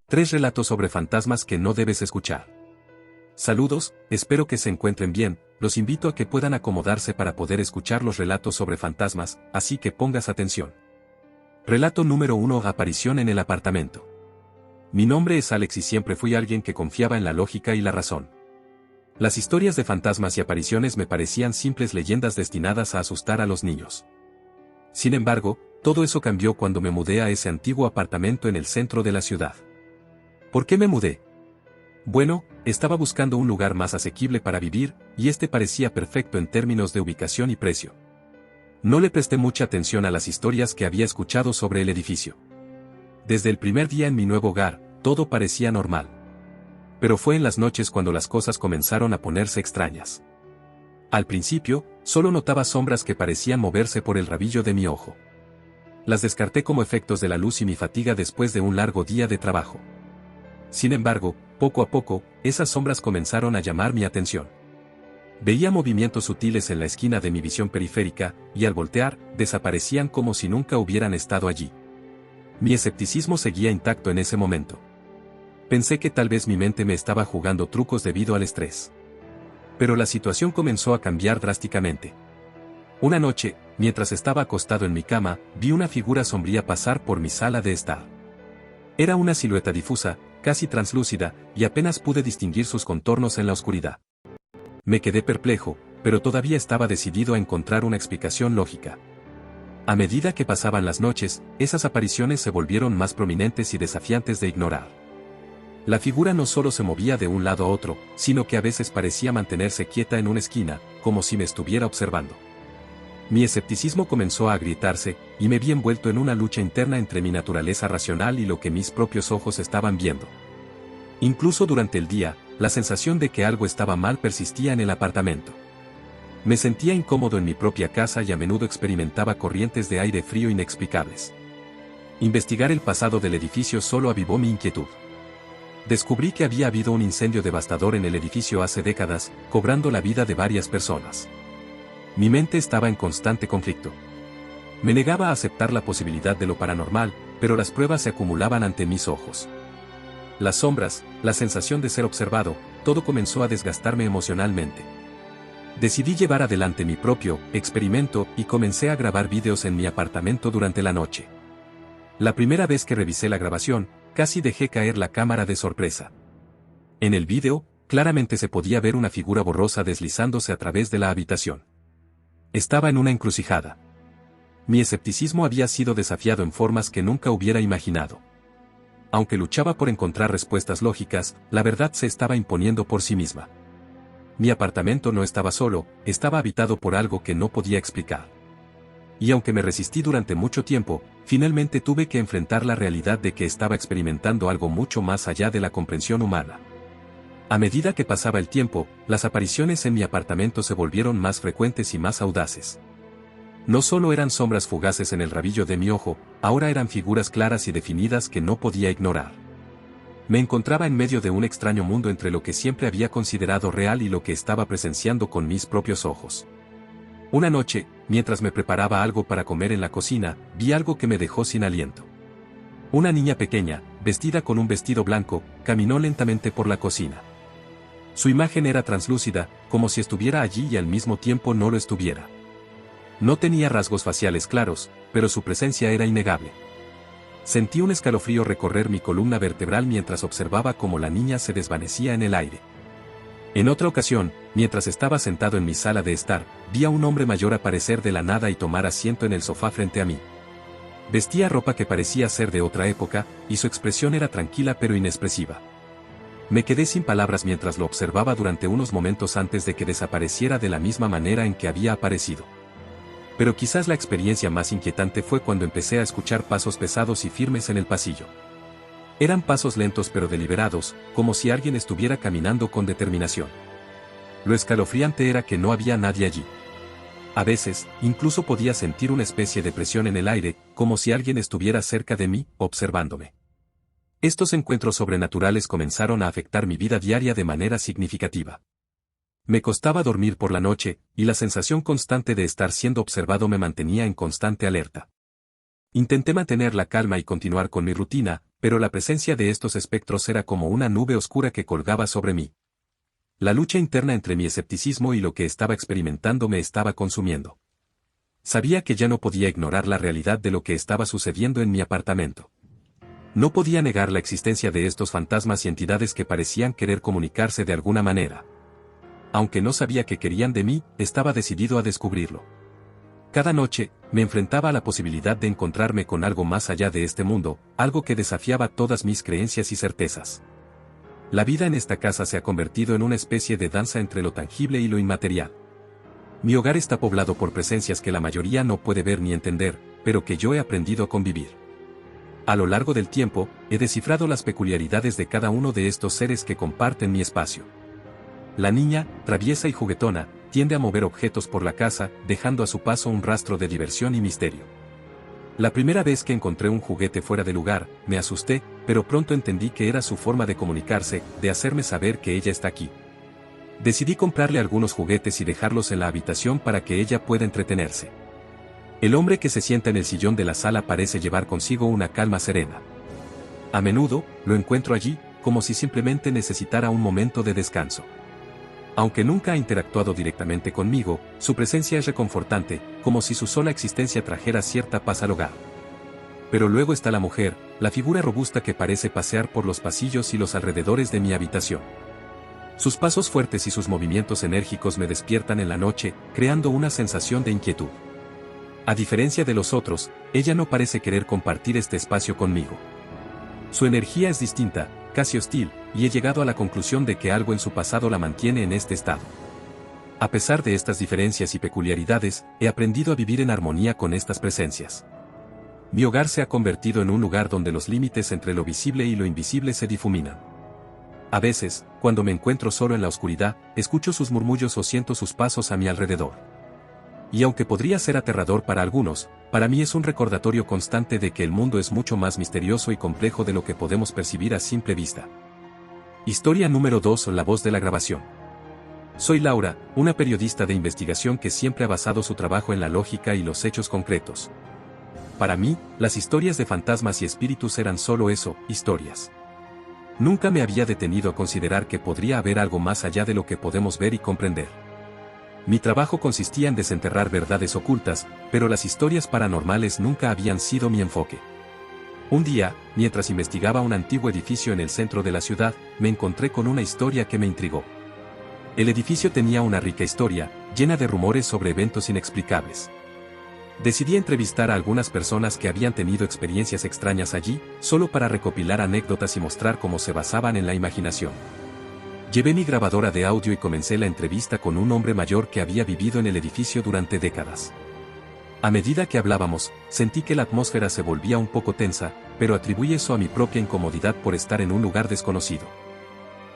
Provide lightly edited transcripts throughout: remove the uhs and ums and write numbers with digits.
3 relatos sobre fantasmas que no debes escuchar. Saludos, espero que se encuentren bien, los invito a que puedan acomodarse para poder escuchar los relatos sobre fantasmas, así que pongas atención. Relato número 1: Aparición en el apartamento. Mi nombre es Alex y siempre fui alguien que confiaba en la lógica y la razón. Las historias de fantasmas y apariciones me parecían simples leyendas destinadas a asustar a los niños. Sin embargo, todo eso cambió cuando me mudé a ese antiguo apartamento en el centro de la ciudad. ¿Por qué me mudé? Bueno, estaba buscando un lugar más asequible para vivir, y este parecía perfecto en términos de ubicación y precio. No le presté mucha atención a las historias que había escuchado sobre el edificio. Desde el primer día en mi nuevo hogar, todo parecía normal. Pero fue en las noches cuando las cosas comenzaron a ponerse extrañas. Al principio, solo notaba sombras que parecían moverse por el rabillo de mi ojo. Las descarté como efectos de la luz y mi fatiga después de un largo día de trabajo. Sin embargo, poco a poco, esas sombras comenzaron a llamar mi atención. Veía movimientos sutiles en la esquina de mi visión periférica, y al voltear, desaparecían como si nunca hubieran estado allí. Mi escepticismo seguía intacto en ese momento. Pensé que tal vez mi mente me estaba jugando trucos debido al estrés. Pero la situación comenzó a cambiar drásticamente. Una noche, mientras estaba acostado en mi cama, vi una figura sombría pasar por mi sala de estar. Era una silueta difusa, casi translúcida, y apenas pude distinguir sus contornos en la oscuridad. Me quedé perplejo, pero todavía estaba decidido a encontrar una explicación lógica. A medida que pasaban las noches, esas apariciones se volvieron más prominentes y desafiantes de ignorar. La figura no solo se movía de un lado a otro, sino que a veces parecía mantenerse quieta en una esquina, como si me estuviera observando. Mi escepticismo comenzó a agrietarse, y me vi envuelto en una lucha interna entre mi naturaleza racional y lo que mis propios ojos estaban viendo. Incluso durante el día, la sensación de que algo estaba mal persistía en el apartamento. Me sentía incómodo en mi propia casa y a menudo experimentaba corrientes de aire frío inexplicables. Investigar el pasado del edificio solo avivó mi inquietud. Descubrí que había habido un incendio devastador en el edificio hace décadas, cobrando la vida de varias personas. Mi mente estaba en constante conflicto. Me negaba a aceptar la posibilidad de lo paranormal, pero las pruebas se acumulaban ante mis ojos. Las sombras, la sensación de ser observado, todo comenzó a desgastarme emocionalmente. Decidí llevar adelante mi propio experimento y comencé a grabar vídeos en mi apartamento durante la noche. La primera vez que revisé la grabación, casi dejé caer la cámara de sorpresa. En el vídeo, claramente se podía ver una figura borrosa deslizándose a través de la habitación. Estaba en una encrucijada. Mi escepticismo había sido desafiado en formas que nunca hubiera imaginado. Aunque luchaba por encontrar respuestas lógicas, la verdad se estaba imponiendo por sí misma. Mi apartamento no estaba solo, estaba habitado por algo que no podía explicar. Y aunque me resistí durante mucho tiempo, finalmente tuve que enfrentar la realidad de que estaba experimentando algo mucho más allá de la comprensión humana. A medida que pasaba el tiempo, las apariciones en mi apartamento se volvieron más frecuentes y más audaces. No solo eran sombras fugaces en el rabillo de mi ojo, ahora eran figuras claras y definidas que no podía ignorar. Me encontraba en medio de un extraño mundo entre lo que siempre había considerado real y lo que estaba presenciando con mis propios ojos. Una noche, mientras me preparaba algo para comer en la cocina, vi algo que me dejó sin aliento. Una niña pequeña, vestida con un vestido blanco, caminó lentamente por la cocina. Su imagen era translúcida, como si estuviera allí y al mismo tiempo no lo estuviera. No tenía rasgos faciales claros, pero su presencia era innegable. Sentí un escalofrío recorrer mi columna vertebral mientras observaba cómo la niña se desvanecía en el aire. En otra ocasión, mientras estaba sentado en mi sala de estar, vi a un hombre mayor aparecer de la nada y tomar asiento en el sofá frente a mí. Vestía ropa que parecía ser de otra época, y su expresión era tranquila pero inexpresiva. Me quedé sin palabras mientras lo observaba durante unos momentos antes de que desapareciera de la misma manera en que había aparecido. Pero quizás la experiencia más inquietante fue cuando empecé a escuchar pasos pesados y firmes en el pasillo. Eran pasos lentos pero deliberados, como si alguien estuviera caminando con determinación. Lo escalofriante era que no había nadie allí. A veces, incluso podía sentir una especie de presión en el aire, como si alguien estuviera cerca de mí, observándome. Estos encuentros sobrenaturales comenzaron a afectar mi vida diaria de manera significativa. Me costaba dormir por la noche, y la sensación constante de estar siendo observado me mantenía en constante alerta. Intenté mantener la calma y continuar con mi rutina, pero la presencia de estos espectros era como una nube oscura que colgaba sobre mí. La lucha interna entre mi escepticismo y lo que estaba experimentando me estaba consumiendo. Sabía que ya no podía ignorar la realidad de lo que estaba sucediendo en mi apartamento. No podía negar la existencia de estos fantasmas y entidades que parecían querer comunicarse de alguna manera. Aunque no sabía qué querían de mí, estaba decidido a descubrirlo. Cada noche, me enfrentaba a la posibilidad de encontrarme con algo más allá de este mundo, algo que desafiaba todas mis creencias y certezas. La vida en esta casa se ha convertido en una especie de danza entre lo tangible y lo inmaterial. Mi hogar está poblado por presencias que la mayoría no puede ver ni entender, pero que yo he aprendido a convivir. A lo largo del tiempo, he descifrado las peculiaridades de cada uno de estos seres que comparten mi espacio. La niña, traviesa y juguetona, tiende a mover objetos por la casa, dejando a su paso un rastro de diversión y misterio. La primera vez que encontré un juguete fuera de lugar, me asusté, pero pronto entendí que era su forma de comunicarse, de hacerme saber que ella está aquí. Decidí comprarle algunos juguetes y dejarlos en la habitación para que ella pueda entretenerse. El hombre que se sienta en el sillón de la sala parece llevar consigo una calma serena. A menudo, lo encuentro allí, como si simplemente necesitara un momento de descanso. Aunque nunca ha interactuado directamente conmigo, su presencia es reconfortante, como si su sola existencia trajera cierta paz al hogar. Pero luego está la mujer, la figura robusta que parece pasear por los pasillos y los alrededores de mi habitación. Sus pasos fuertes y sus movimientos enérgicos me despiertan en la noche, creando una sensación de inquietud. A diferencia de los otros, ella no parece querer compartir este espacio conmigo. Su energía es distinta, casi hostil, y he llegado a la conclusión de que algo en su pasado la mantiene en este estado. A pesar de estas diferencias y peculiaridades, he aprendido a vivir en armonía con estas presencias. Mi hogar se ha convertido en un lugar donde los límites entre lo visible y lo invisible se difuminan. A veces, cuando me encuentro solo en la oscuridad, escucho sus murmullos o siento sus pasos a mi alrededor. Y aunque podría ser aterrador para algunos, para mí es un recordatorio constante de que el mundo es mucho más misterioso y complejo de lo que podemos percibir a simple vista. Historia número 2: La voz de la grabación. Soy Laura, una periodista de investigación que siempre ha basado su trabajo en la lógica y los hechos concretos. Para mí, las historias de fantasmas y espíritus eran solo eso, historias. Nunca me había detenido a considerar que podría haber algo más allá de lo que podemos ver y comprender. Mi trabajo consistía en desenterrar verdades ocultas, pero las historias paranormales nunca habían sido mi enfoque. Un día, mientras investigaba un antiguo edificio en el centro de la ciudad, me encontré con una historia que me intrigó. El edificio tenía una rica historia, llena de rumores sobre eventos inexplicables. Decidí entrevistar a algunas personas que habían tenido experiencias extrañas allí, solo para recopilar anécdotas y mostrar cómo se basaban en la imaginación. Llevé mi grabadora de audio y comencé la entrevista con un hombre mayor que había vivido en el edificio durante décadas. A medida que hablábamos, sentí que la atmósfera se volvía un poco tensa, pero atribuí eso a mi propia incomodidad por estar en un lugar desconocido.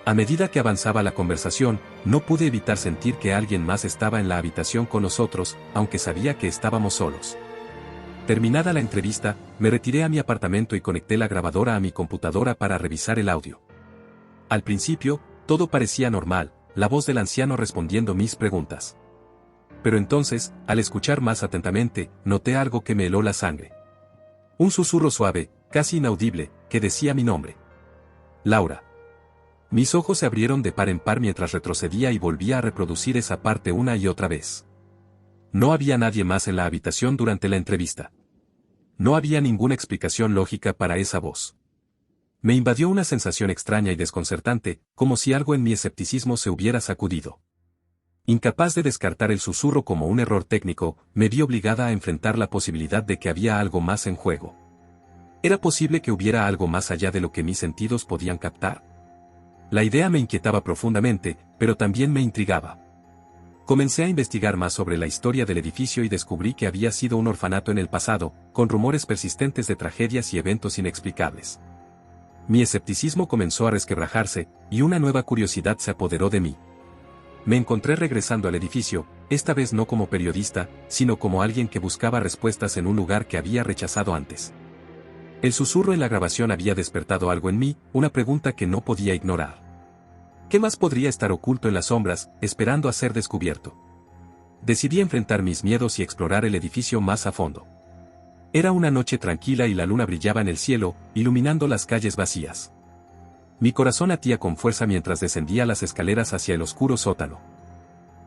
A medida que avanzaba la conversación, no pude evitar sentir que alguien más estaba en la habitación con nosotros, aunque sabía que estábamos solos. Terminada la entrevista, me retiré a mi apartamento y conecté la grabadora a mi computadora para revisar el audio. Al principio, todo parecía normal, la voz del anciano respondiendo mis preguntas. Pero entonces, al escuchar más atentamente, noté algo que me heló la sangre. Un susurro suave, casi inaudible, que decía mi nombre. Laura. Mis ojos se abrieron de par en par mientras retrocedía y volvía a reproducir esa parte una y otra vez. No había nadie más en la habitación durante la entrevista. No había ninguna explicación lógica para esa voz. Me invadió una sensación extraña y desconcertante, como si algo en mi escepticismo se hubiera sacudido. Incapaz de descartar el susurro como un error técnico, me vi obligada a enfrentar la posibilidad de que había algo más en juego. ¿Era posible que hubiera algo más allá de lo que mis sentidos podían captar? La idea me inquietaba profundamente, pero también me intrigaba. Comencé a investigar más sobre la historia del edificio y descubrí que había sido un orfanato en el pasado, con rumores persistentes de tragedias y eventos inexplicables. Mi escepticismo comenzó a resquebrajarse, y una nueva curiosidad se apoderó de mí. Me encontré regresando al edificio, esta vez no como periodista, sino como alguien que buscaba respuestas en un lugar que había rechazado antes. El susurro en la grabación había despertado algo en mí, una pregunta que no podía ignorar. ¿Qué más podría estar oculto en las sombras, esperando a ser descubierto? Decidí enfrentar mis miedos y explorar el edificio más a fondo. Era una noche tranquila y la luna brillaba en el cielo, iluminando las calles vacías. Mi corazón latía con fuerza mientras descendía las escaleras hacia el oscuro sótano.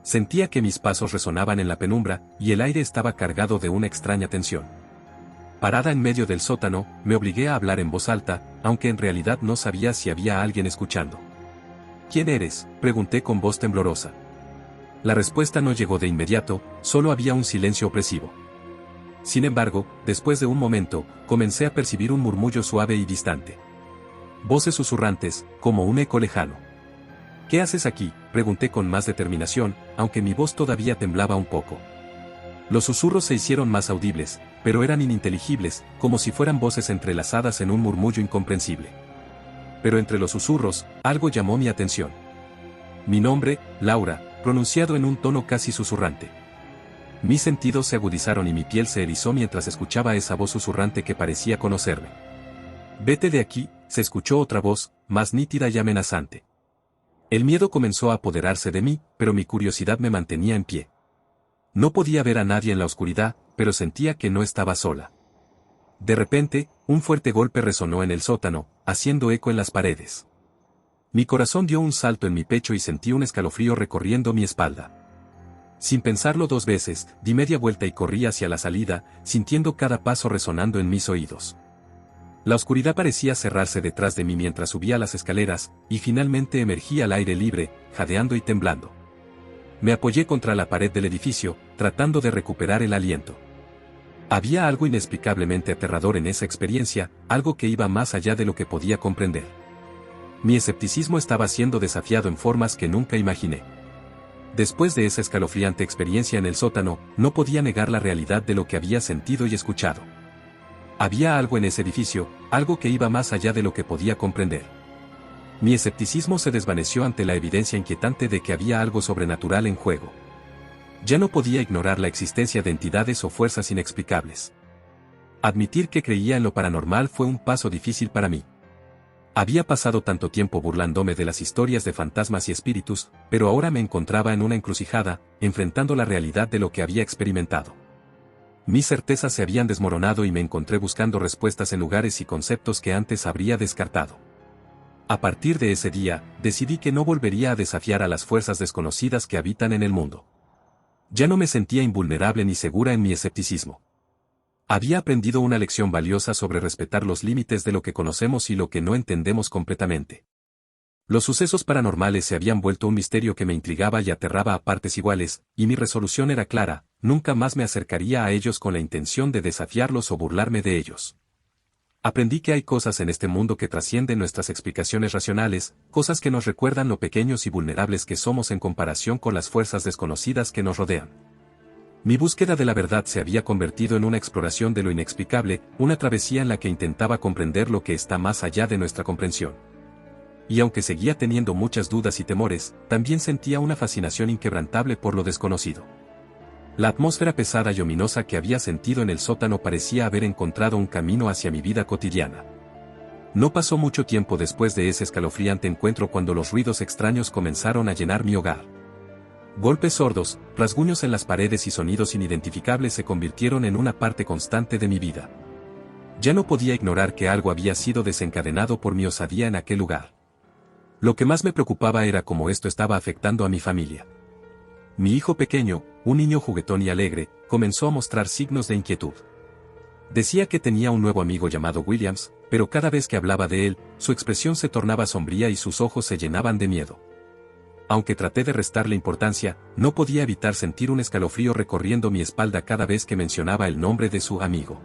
Sentía que mis pasos resonaban en la penumbra, y el aire estaba cargado de una extraña tensión. Parada en medio del sótano, me obligué a hablar en voz alta, aunque en realidad no sabía si había alguien escuchando. ¿Quién eres?, pregunté con voz temblorosa. La respuesta no llegó de inmediato, solo había un silencio opresivo. Sin embargo, después de un momento, comencé a percibir un murmullo suave y distante. Voces susurrantes, como un eco lejano. ¿Qué haces aquí?, pregunté con más determinación, aunque mi voz todavía temblaba un poco. Los susurros se hicieron más audibles, pero eran ininteligibles, como si fueran voces entrelazadas en un murmullo incomprensible. Pero entre los susurros, algo llamó mi atención. Mi nombre, Laura, pronunciado en un tono casi susurrante. Mis sentidos se agudizaron y mi piel se erizó mientras escuchaba esa voz susurrante que parecía conocerme. Vete de aquí, se escuchó otra voz, más nítida y amenazante. El miedo comenzó a apoderarse de mí, pero mi curiosidad me mantenía en pie. No podía ver a nadie en la oscuridad, pero sentía que no estaba sola. De repente, un fuerte golpe resonó en el sótano, haciendo eco en las paredes. Mi corazón dio un salto en mi pecho y sentí un escalofrío recorriendo mi espalda. Sin pensarlo dos veces, di media vuelta y corrí hacia la salida, sintiendo cada paso resonando en mis oídos. La oscuridad parecía cerrarse detrás de mí mientras subía las escaleras, y finalmente emergí al aire libre, jadeando y temblando. Me apoyé contra la pared del edificio, tratando de recuperar el aliento. Había algo inexplicablemente aterrador en esa experiencia, algo que iba más allá de lo que podía comprender. Mi escepticismo estaba siendo desafiado en formas que nunca imaginé. Después de esa escalofriante experiencia en el sótano, no podía negar la realidad de lo que había sentido y escuchado. Había algo en ese edificio, algo que iba más allá de lo que podía comprender. Mi escepticismo se desvaneció ante la evidencia inquietante de que había algo sobrenatural en juego. Ya no podía ignorar la existencia de entidades o fuerzas inexplicables. Admitir que creía en lo paranormal fue un paso difícil para mí. Había pasado tanto tiempo burlándome de las historias de fantasmas y espíritus, pero ahora me encontraba en una encrucijada, enfrentando la realidad de lo que había experimentado. Mis certezas se habían desmoronado y me encontré buscando respuestas en lugares y conceptos que antes habría descartado. A partir de ese día, decidí que no volvería a desafiar a las fuerzas desconocidas que habitan en el mundo. Ya no me sentía invulnerable ni segura en mi escepticismo. Había aprendido una lección valiosa sobre respetar los límites de lo que conocemos y lo que no entendemos completamente. Los sucesos paranormales se habían vuelto un misterio que me intrigaba y aterraba a partes iguales, y mi resolución era clara: nunca más me acercaría a ellos con la intención de desafiarlos o burlarme de ellos. Aprendí que hay cosas en este mundo que trascienden nuestras explicaciones racionales, cosas que nos recuerdan lo pequeños y vulnerables que somos en comparación con las fuerzas desconocidas que nos rodean. Mi búsqueda de la verdad se había convertido en una exploración de lo inexplicable, una travesía en la que intentaba comprender lo que está más allá de nuestra comprensión. Y aunque seguía teniendo muchas dudas y temores, también sentía una fascinación inquebrantable por lo desconocido. La atmósfera pesada y ominosa que había sentido en el sótano parecía haber encontrado un camino hacia mi vida cotidiana. No pasó mucho tiempo después de ese escalofriante encuentro cuando los ruidos extraños comenzaron a llenar mi hogar. Golpes sordos, rasguños en las paredes y sonidos inidentificables se convirtieron en una parte constante de mi vida. Ya no podía ignorar que algo había sido desencadenado por mi osadía en aquel lugar. Lo que más me preocupaba era cómo esto estaba afectando a mi familia. Mi hijo pequeño, un niño juguetón y alegre, comenzó a mostrar signos de inquietud. Decía que tenía un nuevo amigo llamado Williams, pero cada vez que hablaba de él, su expresión se tornaba sombría y sus ojos se llenaban de miedo. Aunque traté de restarle importancia, no podía evitar sentir un escalofrío recorriendo mi espalda cada vez que mencionaba el nombre de su amigo.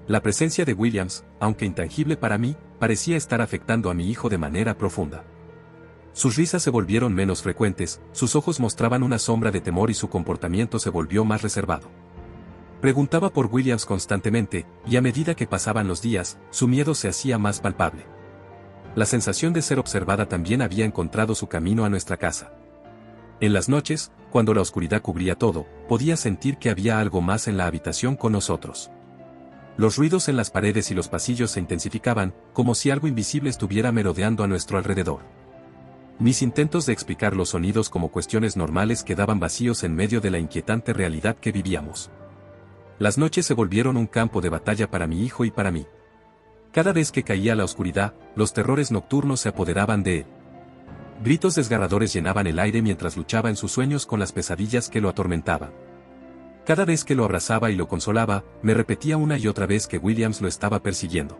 La presencia de Williams, aunque intangible para mí, parecía estar afectando a mi hijo de manera profunda. Sus risas se volvieron menos frecuentes, sus ojos mostraban una sombra de temor y su comportamiento se volvió más reservado. Preguntaba por Williams constantemente, y a medida que pasaban los días, su miedo se hacía más palpable. La sensación de ser observada también había encontrado su camino a nuestra casa. En las noches, cuando la oscuridad cubría todo, podía sentir que había algo más en la habitación con nosotros. Los ruidos en las paredes y los pasillos se intensificaban, como si algo invisible estuviera merodeando a nuestro alrededor. Mis intentos de explicar los sonidos como cuestiones normales quedaban vacíos en medio de la inquietante realidad que vivíamos. Las noches se volvieron un campo de batalla para mi hijo y para mí. Cada vez que caía la oscuridad, los terrores nocturnos se apoderaban de él. Gritos desgarradores llenaban el aire mientras luchaba en sus sueños con las pesadillas que lo atormentaban. Cada vez que lo abrazaba y lo consolaba, me repetía una y otra vez que Williams lo estaba persiguiendo.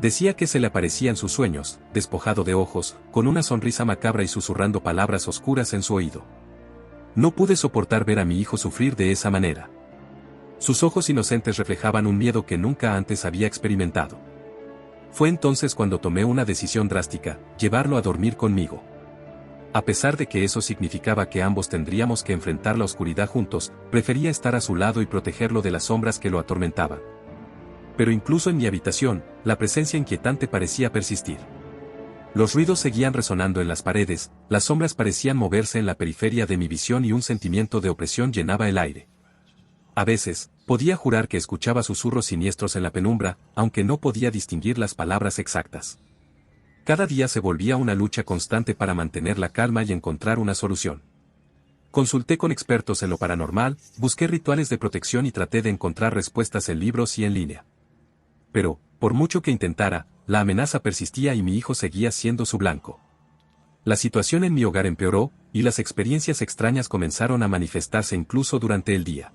Decía que se le aparecía en sus sueños, despojado de ojos, con una sonrisa macabra y susurrando palabras oscuras en su oído. No pude soportar ver a mi hijo sufrir de esa manera. Sus ojos inocentes reflejaban un miedo que nunca antes había experimentado. Fue entonces cuando tomé una decisión drástica, llevarlo a dormir conmigo. A pesar de que eso significaba que ambos tendríamos que enfrentar la oscuridad juntos, prefería estar a su lado y protegerlo de las sombras que lo atormentaban. Pero incluso en mi habitación, la presencia inquietante parecía persistir. Los ruidos seguían resonando en las paredes, las sombras parecían moverse en la periferia de mi visión y un sentimiento de opresión llenaba el aire. A veces, podía jurar que escuchaba susurros siniestros en la penumbra, aunque no podía distinguir las palabras exactas. Cada día se volvía una lucha constante para mantener la calma y encontrar una solución. Consulté con expertos en lo paranormal, busqué rituales de protección y traté de encontrar respuestas en libros y en línea. Pero, por mucho que intentara, la amenaza persistía y mi hijo seguía siendo su blanco. La situación en mi hogar empeoró, y las experiencias extrañas comenzaron a manifestarse incluso durante el día.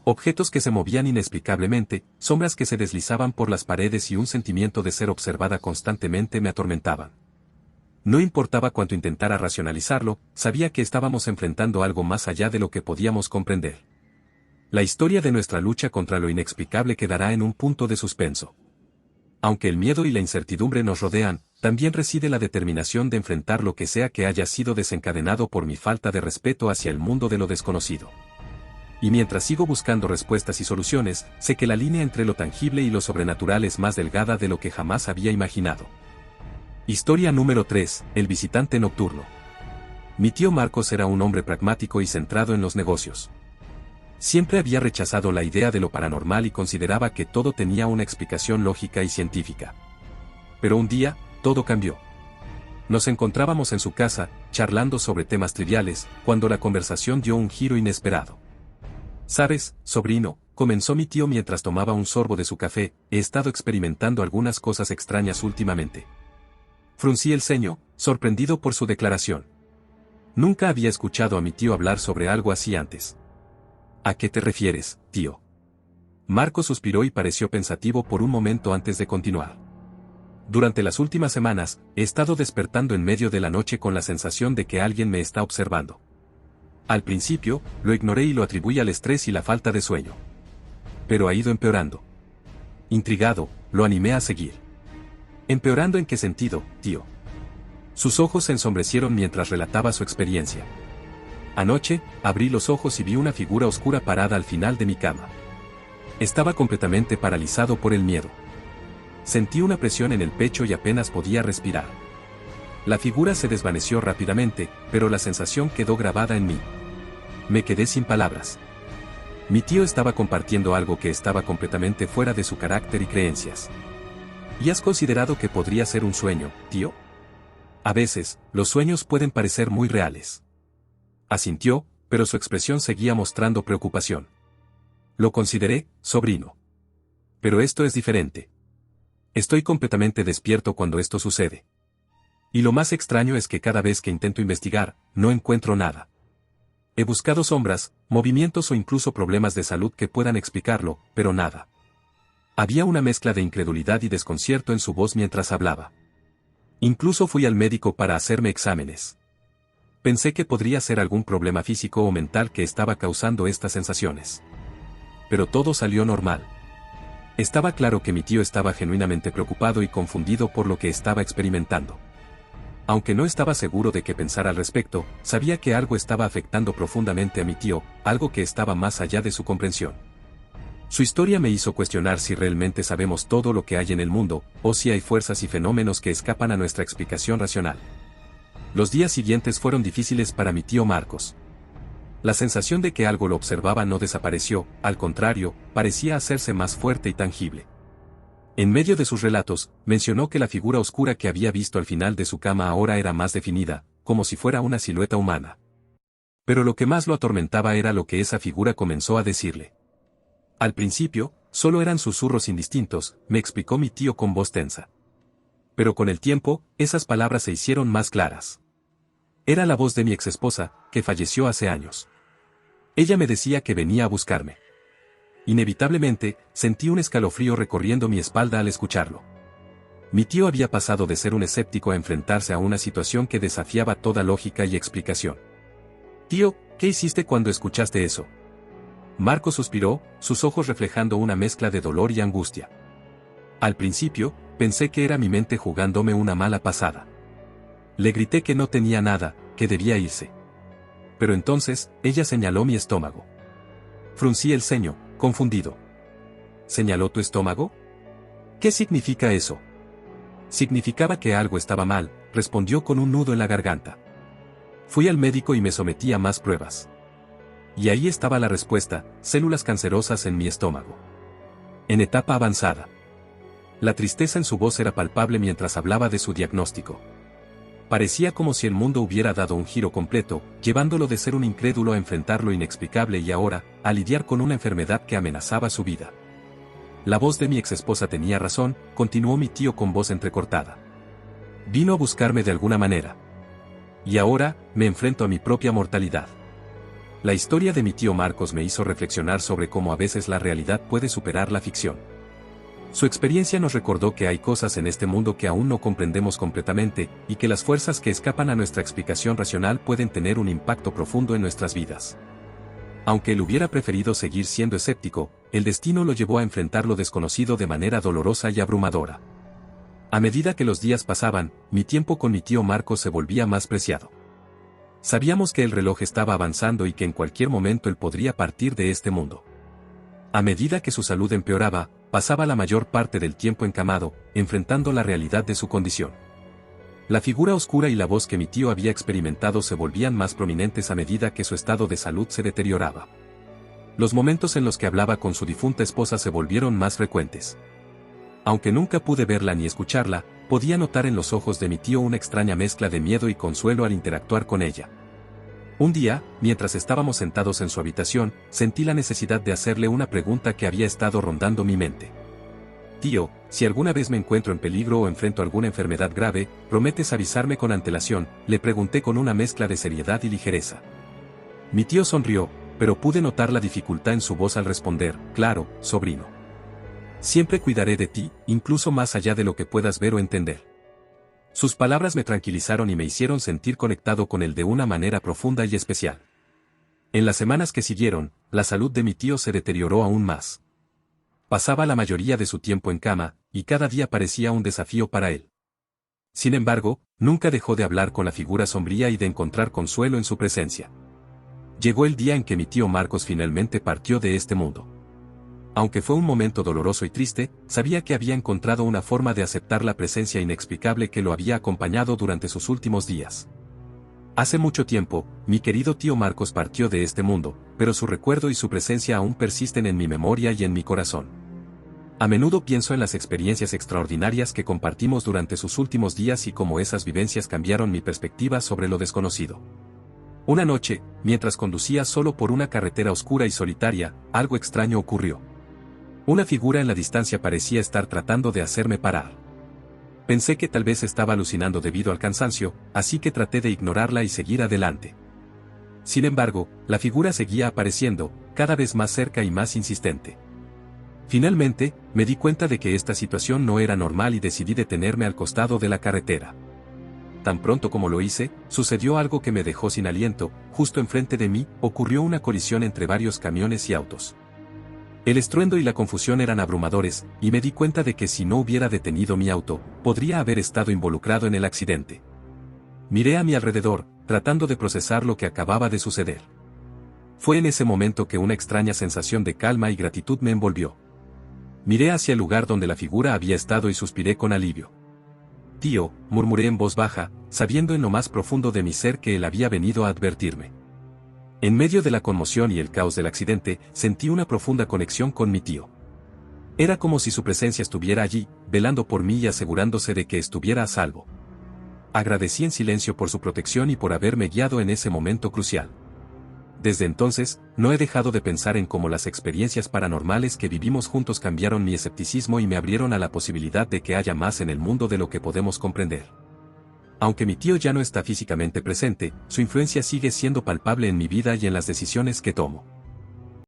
Objetos que se movían inexplicablemente, sombras que se deslizaban por las paredes y un sentimiento de ser observada constantemente me atormentaban. No importaba cuánto intentara racionalizarlo, sabía que estábamos enfrentando algo más allá de lo que podíamos comprender. La historia de nuestra lucha contra lo inexplicable quedará en un punto de suspenso. Aunque el miedo y la incertidumbre nos rodean, también reside la determinación de enfrentar lo que sea que haya sido desencadenado por mi falta de respeto hacia el mundo de lo desconocido. Y mientras sigo buscando respuestas y soluciones, sé que la línea entre lo tangible y lo sobrenatural es más delgada de lo que jamás había imaginado. Historia número 3, el visitante nocturno. Mi tío Marcos era un hombre pragmático y centrado en los negocios. Siempre había rechazado la idea de lo paranormal y consideraba que todo tenía una explicación lógica y científica. Pero un día, todo cambió. Nos encontrábamos en su casa, charlando sobre temas triviales, cuando la conversación dio un giro inesperado. «¿Sabes, sobrino?», comenzó mi tío mientras tomaba un sorbo de su café, «he estado experimentando algunas cosas extrañas últimamente». Fruncí el ceño, sorprendido por su declaración. Nunca había escuchado a mi tío hablar sobre algo así antes. «¿A qué te refieres, tío?». Marcos suspiró y pareció pensativo por un momento antes de continuar. «Durante las últimas semanas, he estado despertando en medio de la noche con la sensación de que alguien me está observando. Al principio, lo ignoré y lo atribuí al estrés y la falta de sueño. Pero ha ido empeorando». Intrigado, lo animé a seguir. «¿Empeorando en qué sentido, tío?». Sus ojos se ensombrecieron mientras relataba su experiencia. «Anoche, abrí los ojos y vi una figura oscura parada al final de mi cama. Estaba completamente paralizado por el miedo. Sentí una presión en el pecho y apenas podía respirar. La figura se desvaneció rápidamente, pero la sensación quedó grabada en mí. Me quedé sin palabras. Mi tío estaba compartiendo algo que estaba completamente fuera de su carácter y creencias. ¿Y has considerado que podría ser un sueño, tío? A veces, los sueños pueden parecer muy reales». Asintió, pero su expresión seguía mostrando preocupación. «Lo consideré, sobrino. Pero esto es diferente. Estoy completamente despierto cuando esto sucede. Y lo más extraño es que cada vez que intento investigar, no encuentro nada. He buscado sombras, movimientos o incluso problemas de salud que puedan explicarlo, pero nada». Había una mezcla de incredulidad y desconcierto en su voz mientras hablaba. «Incluso fui al médico para hacerme exámenes. Pensé que podría ser algún problema físico o mental que estaba causando estas sensaciones. Pero todo salió normal». Estaba claro que mi tío estaba genuinamente preocupado y confundido por lo que estaba experimentando. Aunque no estaba seguro de qué pensar al respecto, sabía que algo estaba afectando profundamente a mi tío, algo que estaba más allá de su comprensión. Su historia me hizo cuestionar si realmente sabemos todo lo que hay en el mundo, o si hay fuerzas y fenómenos que escapan a nuestra explicación racional. Los días siguientes fueron difíciles para mi tío Marcos. La sensación de que algo lo observaba no desapareció, al contrario, parecía hacerse más fuerte y tangible. En medio de sus relatos, mencionó que la figura oscura que había visto al final de su cama ahora era más definida, como si fuera una silueta humana. Pero lo que más lo atormentaba era lo que esa figura comenzó a decirle. Al principio, solo eran susurros indistintos, me explicó mi tío con voz tensa. Pero con el tiempo, esas palabras se hicieron más claras. Era la voz de mi exesposa, que falleció hace años. Ella me decía que venía a buscarme. Inevitablemente, sentí un escalofrío recorriendo mi espalda al escucharlo. Mi tío había pasado de ser un escéptico a enfrentarse a una situación que desafiaba toda lógica y explicación. Tío, ¿qué hiciste cuando escuchaste eso? Marco suspiró, sus ojos reflejando una mezcla de dolor y angustia. Al principio, pensé que era mi mente jugándome una mala pasada. Le grité que no tenía nada, que debía irse. Pero entonces, ella señaló mi estómago. Fruncí el ceño, confundido. ¿Señaló tu estómago? ¿Qué significa eso? Significaba que algo estaba mal, respondió con un nudo en la garganta. Fui al médico y me sometí a más pruebas. Y ahí estaba la respuesta, células cancerosas en mi estómago. En etapa avanzada. La tristeza en su voz era palpable mientras hablaba de su diagnóstico. Parecía como si el mundo hubiera dado un giro completo, llevándolo de ser un incrédulo a enfrentar lo inexplicable y ahora, a lidiar con una enfermedad que amenazaba su vida. La voz de mi exesposa tenía razón, continuó mi tío con voz entrecortada. Vino a buscarme de alguna manera. Y ahora, me enfrento a mi propia mortalidad. La historia de mi tío Marcos me hizo reflexionar sobre cómo a veces la realidad puede superar la ficción. Su experiencia nos recordó que hay cosas en este mundo que aún no comprendemos completamente, y que las fuerzas que escapan a nuestra explicación racional pueden tener un impacto profundo en nuestras vidas. Aunque él hubiera preferido seguir siendo escéptico, el destino lo llevó a enfrentar lo desconocido de manera dolorosa y abrumadora. A medida que los días pasaban, mi tiempo con mi tío Marcos se volvía más preciado. Sabíamos que el reloj estaba avanzando y que en cualquier momento él podría partir de este mundo. A medida que su salud empeoraba, pasaba la mayor parte del tiempo encamado, enfrentando la realidad de su condición. La figura oscura y la voz que mi tío había experimentado se volvían más prominentes a medida que su estado de salud se deterioraba. Los momentos en los que hablaba con su difunta esposa se volvieron más frecuentes. Aunque nunca pude verla ni escucharla, podía notar en los ojos de mi tío una extraña mezcla de miedo y consuelo al interactuar con ella. Un día, mientras estábamos sentados en su habitación, sentí la necesidad de hacerle una pregunta que había estado rondando mi mente. Tío, si alguna vez me encuentro en peligro o enfrento alguna enfermedad grave, ¿prometes avisarme con antelación?, le pregunté con una mezcla de seriedad y ligereza. Mi tío sonrió, pero pude notar la dificultad en su voz al responder, claro, sobrino. Siempre cuidaré de ti, incluso más allá de lo que puedas ver o entender. Sus palabras me tranquilizaron y me hicieron sentir conectado con él de una manera profunda y especial. En las semanas que siguieron, la salud de mi tío se deterioró aún más. Pasaba la mayoría de su tiempo en cama, y cada día parecía un desafío para él. Sin embargo, nunca dejó de hablar con la figura sombría y de encontrar consuelo en su presencia. Llegó el día en que mi tío Marcos finalmente partió de este mundo. Aunque fue un momento doloroso y triste, sabía que había encontrado una forma de aceptar la presencia inexplicable que lo había acompañado durante sus últimos días. Hace mucho tiempo, mi querido tío Marcos partió de este mundo, pero su recuerdo y su presencia aún persisten en mi memoria y en mi corazón. A menudo pienso en las experiencias extraordinarias que compartimos durante sus últimos días y cómo esas vivencias cambiaron mi perspectiva sobre lo desconocido. Una noche, mientras conducía solo por una carretera oscura y solitaria, algo extraño ocurrió. Una figura en la distancia parecía estar tratando de hacerme parar. Pensé que tal vez estaba alucinando debido al cansancio, así que traté de ignorarla y seguir adelante. Sin embargo, la figura seguía apareciendo, cada vez más cerca y más insistente. Finalmente, me di cuenta de que esta situación no era normal y decidí detenerme al costado de la carretera. Tan pronto como lo hice, sucedió algo que me dejó sin aliento. Justo enfrente de mí, ocurrió una colisión entre varios camiones y autos. El estruendo y la confusión eran abrumadores, y me di cuenta de que si no hubiera detenido mi auto, podría haber estado involucrado en el accidente. Miré a mi alrededor, tratando de procesar lo que acababa de suceder. Fue en ese momento que una extraña sensación de calma y gratitud me envolvió. Miré hacia el lugar donde la figura había estado y suspiré con alivio. Tío, murmuré en voz baja, sabiendo en lo más profundo de mi ser que él había venido a advertirme. En medio de la conmoción y el caos del accidente, sentí una profunda conexión con mi tío. Era como si su presencia estuviera allí, velando por mí y asegurándose de que estuviera a salvo. Agradecí en silencio por su protección y por haberme guiado en ese momento crucial. Desde entonces, no he dejado de pensar en cómo las experiencias paranormales que vivimos juntos cambiaron mi escepticismo y me abrieron a la posibilidad de que haya más en el mundo de lo que podemos comprender. Aunque mi tío ya no está físicamente presente, su influencia sigue siendo palpable en mi vida y en las decisiones que tomo.